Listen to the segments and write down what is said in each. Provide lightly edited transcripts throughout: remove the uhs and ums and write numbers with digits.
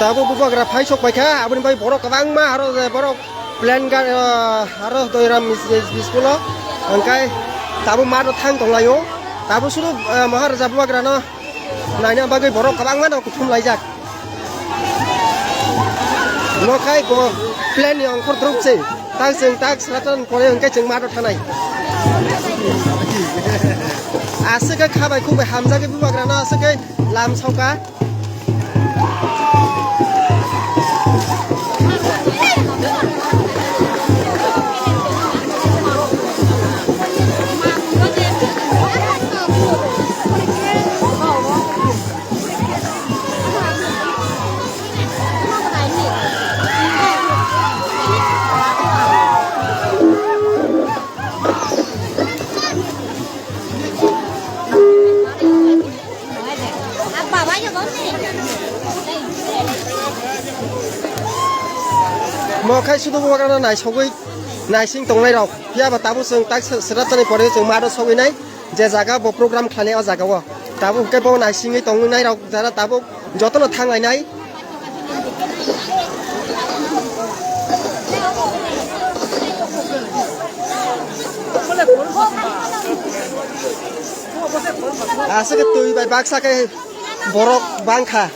Tabu buka grafai sok baca, abun bayi borok kawang mah harus borok plan kan harus doiram sekolah, angkai tabu madu thang tong layo, tabu suruh mahar jabu agrana, nanya bagai borok kawang mana kutum lajak. Mokai ko plan yang kortrup sih, tak selatan kau yang kecing madu tanai. Asik kabai kubai hamzah ke buka agrana asik lam sauka. Mau kai sudah buat kerana naik sogoi naik sing tong naik rau, dia bertabu sing tak serat tadi pada sing madu sogoi naik, jaga bo program kalian jaga bo, tabu kai bo naik sing tong naik rau, jara tabu jodoh thang naik. Asal itu ibu baksa ke borok bangka.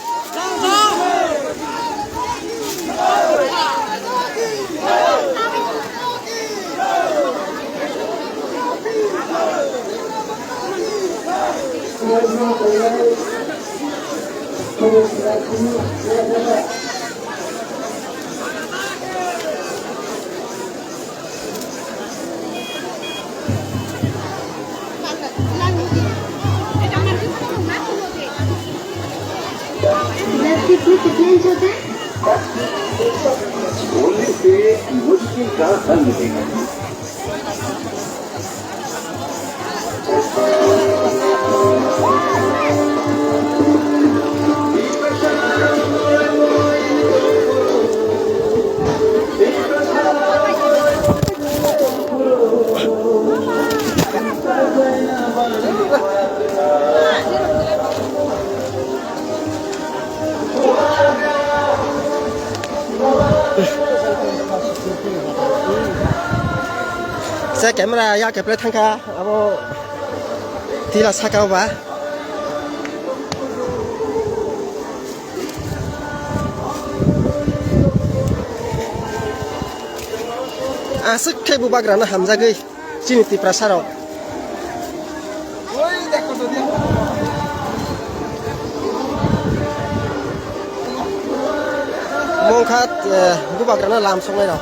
बोलने से मुश्किल का हल मिलेगा Saya kamera ya kepala tangka, abo tidak sakau ba. Asik kai buba grana hamza gai, sini ti prasaro. Mongkat buba grana lam songai ro.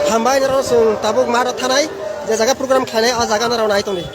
Hambai naro sung tabuk maro thanai, jaga program khalai, jaga naro naik tong ni.